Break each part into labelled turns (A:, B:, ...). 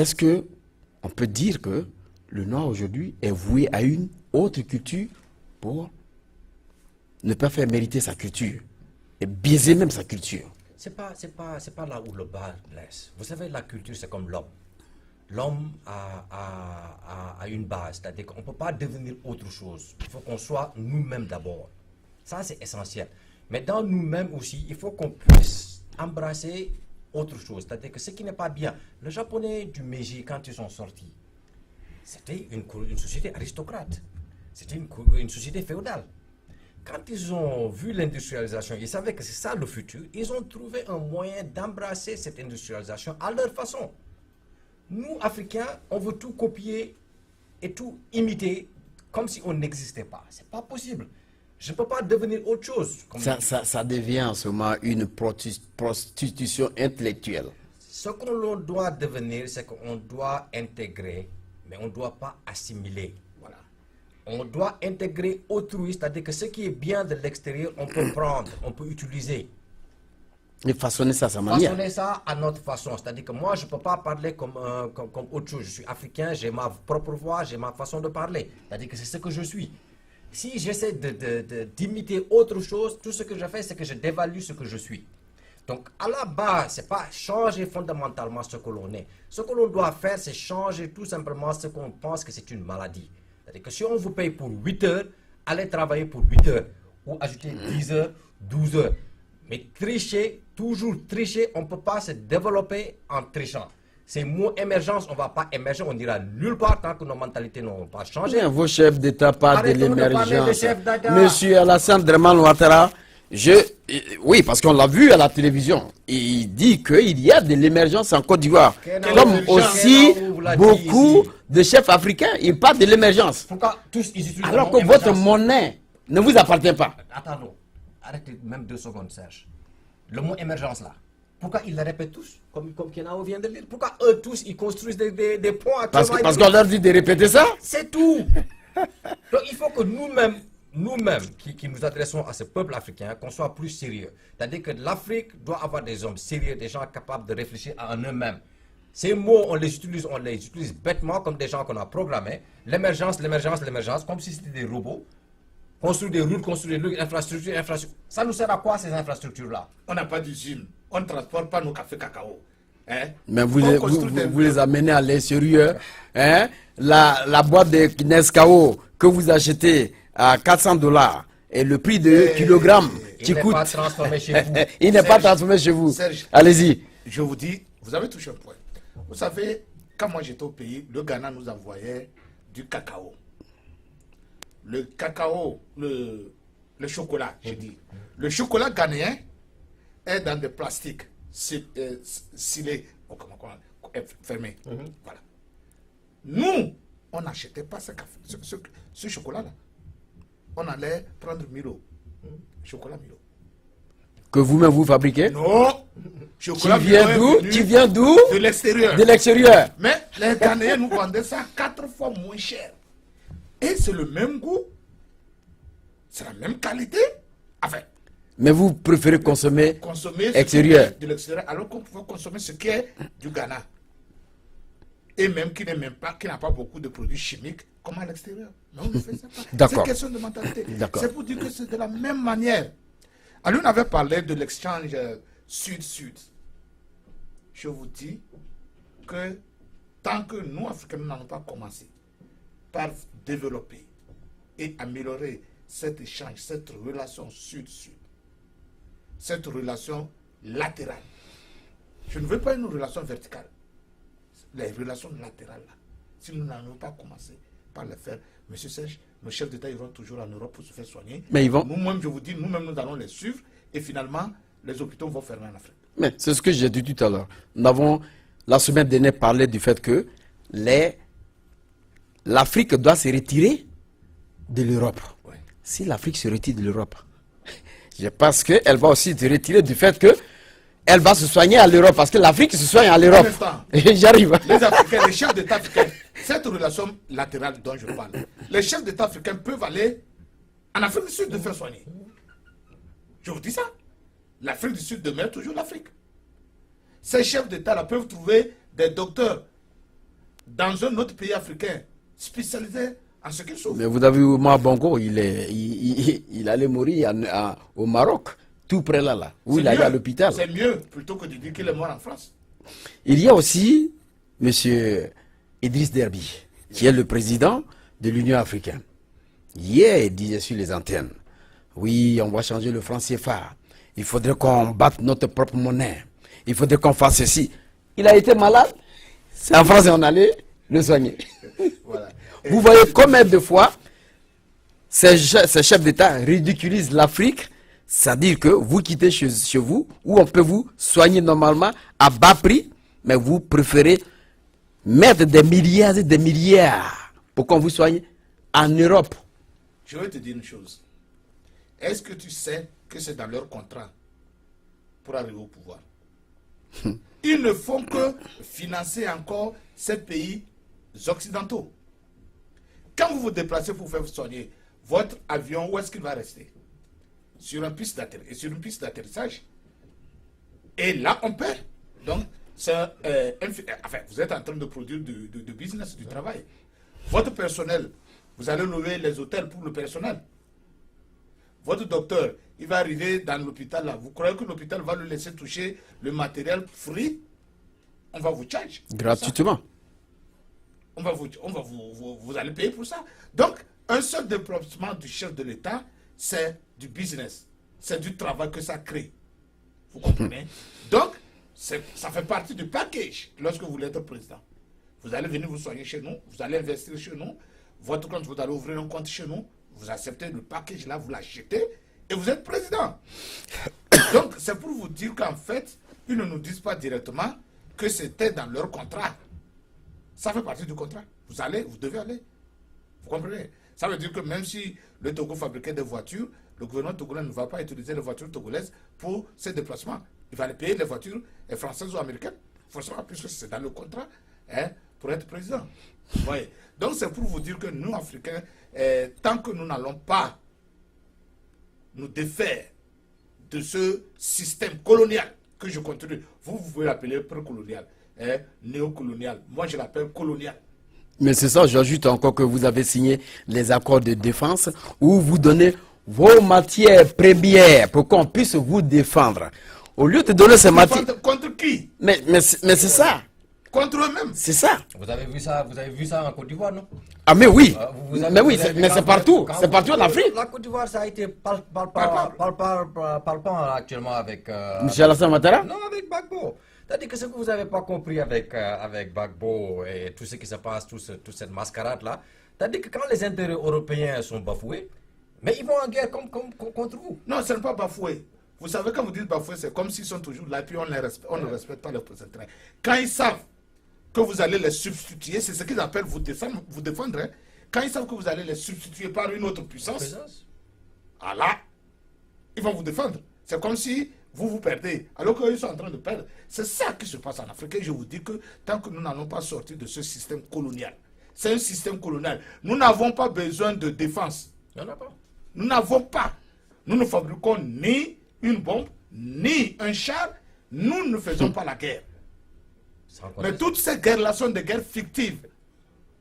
A: est-ce que on peut dire que le noir aujourd'hui est voué à une autre culture pour ne pas faire mériter sa culture et biaiser même sa culture?
B: C'est pas là où le bas blesse. Vous savez, la culture, c'est comme l'homme. L'homme a une base, c'est-à-dire qu'on ne peut pas devenir autre chose. Il faut qu'on soit nous-mêmes d'abord. Ça, c'est essentiel. Mais dans nous-mêmes aussi, il faut qu'on puisse embrasser autre chose. C'est-à-dire que ce qui n'est pas bien. Le Japonais du Meiji, quand ils sont sortis, c'était une société aristocrate. C'était une société féodale. Quand ils ont vu l'industrialisation, ils savaient que c'est ça le futur. Ils ont trouvé un moyen d'embrasser cette industrialisation à leur façon. Nous, Africains, on veut tout copier et tout imiter comme si on n'existait pas. C'est pas possible. Je ne peux pas devenir autre chose.
A: Ça devient en ce moment une prostitution intellectuelle.
B: Ce qu'on doit devenir, c'est qu'on doit intégrer, mais on ne doit pas assimiler. Voilà. On doit intégrer autrui, c'est-à-dire que ce qui est bien de l'extérieur, on peut prendre, on peut utiliser.
A: Et façonner ça à sa manière.
B: Façonner ça à notre façon. C'est-à-dire que moi, je ne peux pas parler comme autre chose. Je suis africain, j'ai ma propre voix, j'ai ma façon de parler. C'est-à-dire que c'est ce que je suis. Si j'essaie d'imiter autre chose, tout ce que je fais, c'est que je dévalue ce que je suis. Donc, à la base, ce n'est pas changer fondamentalement ce que l'on est. Ce que l'on doit faire, c'est changer tout simplement ce qu'on pense que c'est une maladie. C'est-à-dire que si on vous paye pour 8 heures, allez travailler pour 8 heures. Ou ajouter 10 heures, 12 heures. Mais tricher, toujours tricher, on ne peut pas se développer en trichant. Ces mots émergence, on ne va pas émerger, on n'ira nulle part tant que nos mentalités n'ont pas changé.
A: Bien, vos chefs d'État parlent de l'émergence.
B: De
A: Monsieur Alassane Draman Ouattara, oui, parce qu'on l'a vu à la télévision, il dit qu'il y a de l'émergence en Côte d'Ivoire. Comme aussi beaucoup de chefs africains, ils parlent de l'émergence.
B: Pourquoi tous ils utilisent
A: alors que votre monnaie ne vous appartient pas?
B: Attendons, arrêtez même 2 secondes, Serge. Le mot émergence là. Pourquoi ils le répètent tous, comme Kenao vient de le dire? Pourquoi eux tous, ils construisent des ponts actuellement?
A: Parce qu'on leur dit de répéter ça?
B: C'est tout. Donc il faut que nous-mêmes qui nous adressons à ce peuple africain, qu'on soit plus sérieux. C'est-à-dire que l'Afrique doit avoir des hommes sérieux, des gens capables de réfléchir en eux-mêmes. Ces mots, on les utilise bêtement comme des gens qu'on a programmés. L'émergence, comme si c'était des robots. Construire des routes, infrastructures. Ça nous sert à quoi ces infrastructures-là?
C: On n'a pas d'usine. On ne transporte pas nos cafés cacao. Hein?
A: Mais vous les amenez à l'extérieur. Hein? La boîte de Nescao que vous achetez à $400 et le prix de kilogramme qui coûte.
B: Il n'est pas transformé chez vous.
A: Il n'est pas transformé chez vous. Allez-y.
C: Je vous dis, vous avez touché un point. Vous savez, quand moi j'étais au pays, le Ghana nous envoyait du cacao. Le cacao, le chocolat, je dis. Le chocolat ghanéen est dans des plastiques scellés, fermés. Voilà. Nous, on n'achetait pas ce chocolat-là. On allait prendre Milo. Chocolat Milo.
A: Que vous-même vous fabriquez?
C: Non. Chocolat
A: Qui vient d'où?
C: De l'extérieur.
A: De l'extérieur.
C: Mais les Ghanéens nous vendaient ça 4 fois moins cher. Et c'est le même goût. C'est la même qualité. Enfin.
A: Mais vous préférez consommer extérieur.
C: De l'extérieur, alors qu'on peut consommer ce qui est du Ghana. Et même qui n'a pas beaucoup de produits chimiques comme à l'extérieur. Mais on ne fait ça pas. C'est une question de mentalité. C'est pour dire que c'est de la même manière. Alors, on avait parlé de l'échange sud-sud. Je vous dis que tant que nous, Africains, nous n'allons pas commencé par développer et améliorer cet échange, cette relation sud-sud, cette relation latérale. Je ne veux pas une relation verticale. Les relations latérales, là, si nous n'allons pas commencer par le faire, M. Serge, nos chefs d'État iront toujours en Europe pour se faire soigner.
A: Mais ils vont.
C: Nous-mêmes, je vous dis, nous-mêmes, nous allons les suivre et finalement, les hôpitaux vont fermer en Afrique.
A: Mais c'est ce que j'ai dit tout à l'heure. Nous avons, la semaine dernière, parlé du fait que l'Afrique doit se retirer de l'Europe.
C: Ouais.
A: Si l'Afrique se retire de l'Europe, je pense qu'elle va aussi se retirer du fait que elle va se soigner à l'Europe, parce que l'Afrique se soigne à l'Europe. J'arrive.
C: Les Africains, les chefs d'État africains, cette relation latérale dont je parle, les chefs d'État africains peuvent aller en Afrique du Sud de faire soigner. Je vous dis ça. L'Afrique du Sud demeure toujours l'Afrique. Ces chefs d'État-là peuvent trouver des docteurs dans un autre pays africain spécialisé en ce qu'il sauve.
A: Mais vous avez vu, Bongo, il allait mourir au Maroc, tout près là, où il allait à l'hôpital.
C: C'est mieux plutôt que de dire qu'il est mort en France.
A: Il y a aussi M. Idriss Déby, qui est le président de l'Union africaine. Hier, il disait sur les antennes, oui, on va changer le franc CFA. Il faudrait qu'on batte notre propre monnaie. Il faudrait qu'on fasse ceci. Il a été malade. C'est en France et on allait le soigner. Voilà. Vous voyez combien de fois ces chefs d'État ridiculisent l'Afrique. C'est-à-dire que vous quittez chez vous, où on peut vous soigner normalement à bas prix, mais vous préférez mettre des milliards et des milliards pour qu'on vous soigne en Europe.
C: Je vais te dire une chose. Est-ce que tu sais que c'est dans leur contrat pour arriver au pouvoir? Ils ne font que financer encore ces pays occidentaux. Quand vous vous déplacez pour faire soigner votre avion, où est-ce qu'il va rester? Sur une piste d'atterrissage. Et là, on perd. Donc, enfin, vous êtes en train de produire du business, du travail. Votre personnel, vous allez louer les hôtels pour le personnel. Votre docteur, il va arriver dans l'hôpital là. Vous croyez que l'hôpital va le laisser toucher le matériel free? On va vous charge.
A: Gratuitement.
C: Vous allez payer pour ça. Donc, un seul déplacement du chef de l'État, c'est du business. C'est du travail que ça crée. Vous comprenez? Donc, ça fait partie du package lorsque vous voulez être président. Vous allez venir vous soigner chez nous, vous allez investir chez nous, votre compte, vous allez ouvrir un compte chez nous, vous acceptez le package là, vous l'achetez et vous êtes président. Donc, c'est pour vous dire qu'en fait, ils ne nous disent pas directement que c'était dans leur contrat. Ça fait partie du contrat. Vous devez aller. Vous comprenez? Ça veut dire que même si le Togo fabriquait des voitures, le gouvernement togolais ne va pas utiliser les voitures togolaises pour ses déplacements. Il va aller payer les voitures françaises ou américaines, forcément, puisque c'est dans le contrat, pour être président. Vous voyez? Donc c'est pour vous dire que nous, Africains, tant que nous n'allons pas nous défaire de ce système colonial que je continue, vous pouvez l'appeler précolonial, néocolonial. Moi, je l'appelle colonial.
A: Mais c'est ça, j'ajoute encore que vous avez signé les accords de défense où vous donnez vos matières premières pour qu'on puisse vous défendre. Au lieu de donner ces matières...
C: Contre qui?
A: Mais c'est ça.
C: Contre eux-mêmes.
A: C'est ça.
B: Vous avez vu ça en Côte d'Ivoire, non?
A: Ah mais oui. Mais c'est partout. C'est partout en Afrique.
B: La Côte d'Ivoire, ça a été palpant actuellement avec...
A: Michel Alassane Ouattara?
B: Non, avec Gbagbo. C'est-à-dire que ce que vous n'avez pas compris avec Gbagbo et tout ce qui se passe, toute cette mascarade-là, c'est-à-dire que quand les intérêts européens sont bafoués, mais ils vont en guerre contre vous.
C: Non, ce n'est pas bafoué. Vous savez, quand vous dites bafoué, c'est comme s'ils sont toujours là, puis on ne respecte pas leurs intérêts. Quand ils savent que vous allez les substituer, c'est ce qu'ils appellent vous défendre. Hein. Quand ils savent que vous allez les substituer par une autre puissance, ah là, ils vont vous défendre. C'est comme si vous perdez, alors qu'ils sont en train de perdre. C'est ça qui se passe en Afrique. Et je vous dis que tant que nous n'allons pas sortir de ce système colonial, c'est un système colonial. Nous n'avons pas besoin de défense. Nous n'avons pas. Nous ne fabriquons ni une bombe, ni un char. Nous ne faisons pas la guerre. Mais toutes ces guerres-là sont des guerres fictives.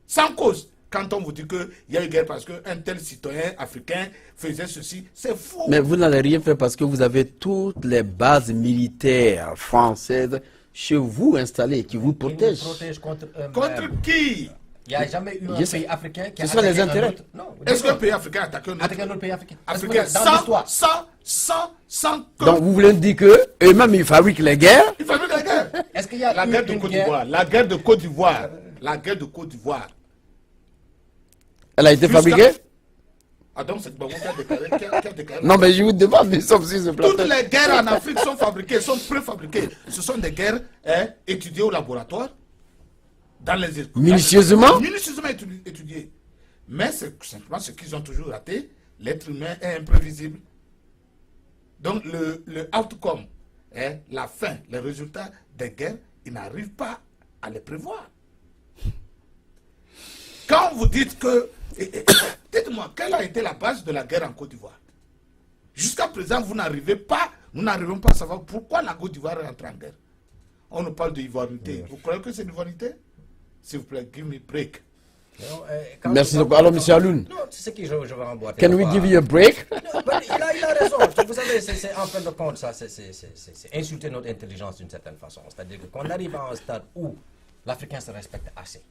C: Sans cause. Quand on vous dit qu'il y a une guerre parce qu'un tel citoyen africain faisait ceci, c'est faux.
A: Mais vous n'allez rien faire parce que vous avez toutes les bases militaires françaises chez vous installées qui vous protègent.
B: Ils vous protègent
C: contre qui?
B: Il n'y a jamais eu un pays africain qui a
A: attaqué les intérêts.
B: un autre. Non.
C: Est-ce qu'un pays africain a attaqué un
B: autre pays africain?
C: Dans l'histoire. Sans que...
A: Donc vous voulez dire qu'eux-mêmes ils fabriquent les guerres?
C: Ils fabriquent les guerres.
B: Est-ce qu'il y a
C: la guerre de Côte d'Ivoire? La guerre de Côte d'Ivoire. La guerre de Côte d'Ivoire.
A: Elle a été fabriquée?
C: Ah donc c'est Gbagbo qui a déclaré.
A: Non mais je vous demande, mais sauf si c'est
C: toutes les guerres en Afrique sont fabriquées, sont préfabriquées. Ce sont des guerres étudiées au laboratoire. Dans les
A: minutieusement
C: étudiées. Mais c'est simplement ce qu'ils ont toujours raté. L'être humain est imprévisible. Donc le outcome, la fin, les résultats des guerres, ils n'arrivent pas à les prévoir. Quand vous dites que... Dites-moi, quelle a été la base de la guerre en Côte d'Ivoire? Jusqu'à présent, nous n'arrivons pas à savoir pourquoi la Côte d'Ivoire est entrée en guerre. On nous parle de l'ivoirité. Vous croyez que c'est l'ivoirité? S'il vous plaît, give me break.
A: Merci beaucoup. Alors, M. Alioune.
B: Non, c'est ce que je vais emboîter.
A: Can we give you a break?
B: Il a raison. Vous savez, en fin de compte, ça, c'est insulter notre intelligence d'une certaine façon. C'est-à-dire qu'on arrive à un stade où l'Africain se respecte assez.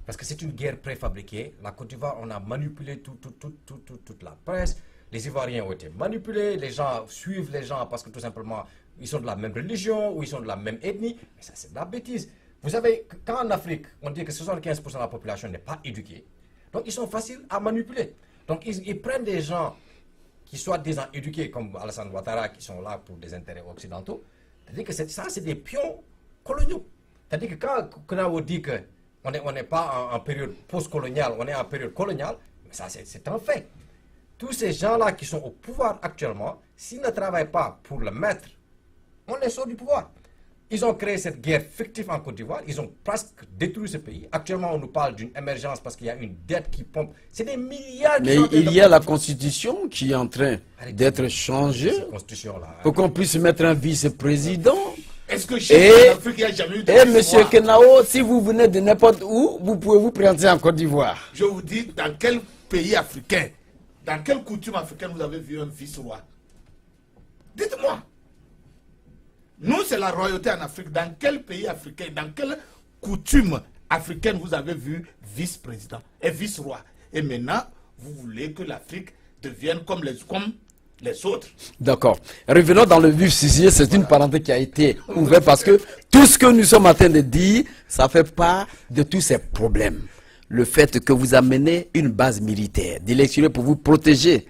B: Parce que c'est une guerre préfabriquée. La Côte d'Ivoire, on a manipulé toute la presse. Les Ivoiriens ont été manipulés. Les gens suivent les gens parce que tout simplement, ils sont de la même religion ou ils sont de la même ethnie. Mais ça, c'est de la bêtise. Vous savez, quand en Afrique, on dit que 75% de la population n'est pas éduquée, donc ils sont faciles à manipuler. Donc ils prennent des gens qui soient disant éduqués, comme Alassane Ouattara, qui sont là pour des intérêts occidentaux. C'est-à-dire que ça, c'est des pions coloniaux. C'est-à-dire que quand Knao dit qu'on n'est pas en période post-coloniale, on est en période coloniale, mais ça, c'est un fait. Tous ces gens-là qui sont au pouvoir actuellement, s'ils ne travaillent pas pour le maître, on les sort du pouvoir. Ils ont créé cette guerre fictive en Côte d'Ivoire. Ils ont presque détruit ce pays. Actuellement, on nous parle d'une émergence parce qu'il y a une dette qui pompe. C'est des milliards.
A: Mais il y a la constitution qui est en train d'être changée pour qu'on puisse mettre un vice-président.
C: Est-ce que chez l'Afrique, il n'y a jamais eu de
A: Et monsieur Kenao, si vous venez de n'importe où, vous pouvez vous présenter en Côte d'Ivoire.
C: Je vous dis, dans quel pays africain, dans quelle coutume africaine vous avez vu un vice-roi? Dites-moi. Nous, c'est la royauté en Afrique. Dans quel pays africain, dans quelle coutume africaine vous avez vu vice-président et vice-roi? Et maintenant, vous voulez que l'Afrique devienne comme les autres.
A: D'accord. Revenons dans le vif sujet. C'est une parenthèse qui a été ouverte parce que tout ce que nous sommes en train de dire, ça fait part de tous ces problèmes. Le fait que vous amenez une base militaire de l'extérieur pour vous protéger.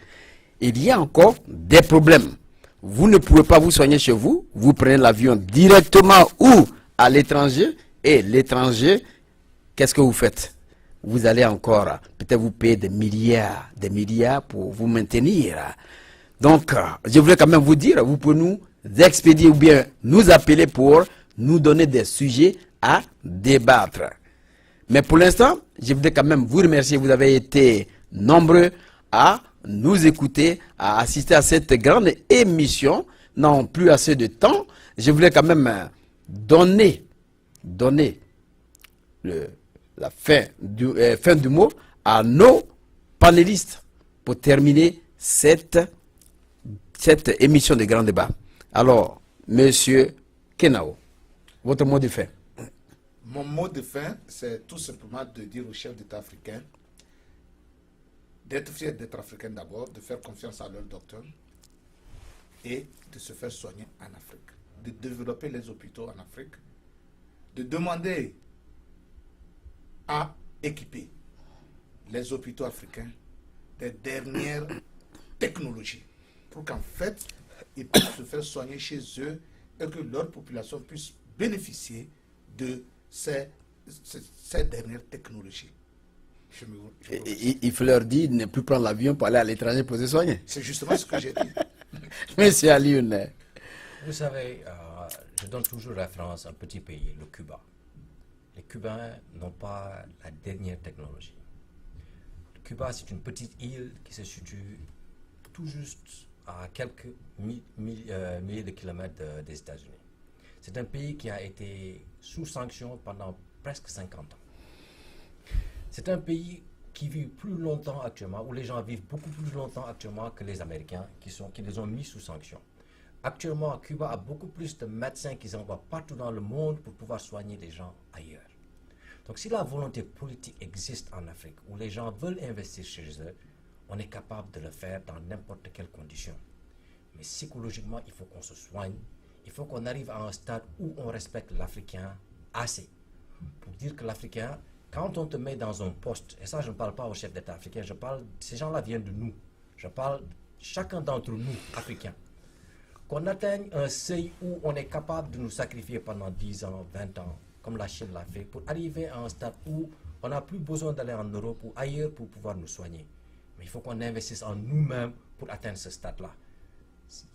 A: Il y a encore des problèmes. Vous ne pouvez pas vous soigner chez vous, vous prenez l'avion directement ou à l'étranger, et l'étranger, qu'est-ce que vous faites? Vous allez encore, peut-être vous payer des milliards pour vous maintenir. Donc, je voulais quand même vous dire, vous pouvez nous expédier ou bien nous appeler pour nous donner des sujets à débattre. Mais pour l'instant, je voudrais quand même vous remercier, vous avez été nombreux à nous écouter, à assister à cette grande émission. Non plus assez de temps. Je voulais quand même donner la fin du mot à nos panélistes pour terminer cette émission de grand débat. Alors, monsieur Kenao, votre mot de fin.
C: Mon mot de fin, c'est tout simplement de dire aux chefs d'État africains d'être fiers d'être africains d'abord, de faire confiance à leur docteur et de se faire soigner en Afrique, de développer les hôpitaux en Afrique, de demander à équiper les hôpitaux africains des dernières technologies pour qu'en fait, ils puissent se faire soigner chez eux et que leur population puisse bénéficier de ces dernières technologies.
A: Il faut leur dire de ne plus prendre l'avion pour aller à l'étranger pour se soigner.
C: C'est justement ce que j'ai dit.
A: Monsieur Alioune.
B: Vous savez, je donne toujours référence à un petit pays, le Cuba. Les Cubains n'ont pas la dernière technologie. Le Cuba, c'est une petite île qui se situe tout juste à quelques milliers de kilomètres des États-Unis. C'est un pays qui a été sous sanction pendant presque 50 ans. C'est un pays qui vit plus longtemps actuellement, où les gens vivent beaucoup plus longtemps actuellement que les Américains qui les ont mis sous sanction. Actuellement, Cuba a beaucoup plus de médecins qui s'envoient partout dans le monde pour pouvoir soigner les gens ailleurs. Donc si la volonté politique existe en Afrique, où les gens veulent investir chez eux, on est capable de le faire dans n'importe quelle condition. Mais psychologiquement, il faut qu'on se soigne. Il faut qu'on arrive à un stade où on respecte l'Africain assez. Pour dire que l'Africain, quand on te met dans un poste, et ça je ne parle pas au chef d'État africain, ces gens-là viennent de nous. Je parle chacun d'entre nous, Africains. Qu'on atteigne un seuil où on est capable de nous sacrifier pendant 10 ans, 20 ans, comme la Chine l'a fait, pour arriver à un stade où on n'a plus besoin d'aller en Europe ou ailleurs pour pouvoir nous soigner. Mais il faut qu'on investisse en nous-mêmes pour atteindre ce stade-là.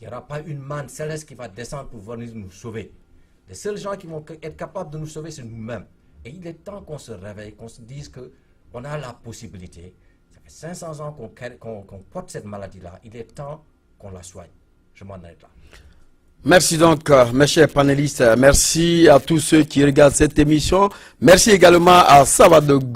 B: Il n'y aura pas une manne céleste qui va descendre pour venir nous sauver. Les seuls gens qui vont être capables de nous sauver, c'est nous-mêmes. Et il est temps qu'on se réveille, qu'on se dise qu'on a la possibilité. Ça fait 500 ans qu'on porte cette maladie-là. Il est temps qu'on la soigne. Je m'en arrête là.
A: Merci donc, mes chers panélistes. Merci à tous ceux qui regardent cette émission. Merci également à Savadogo.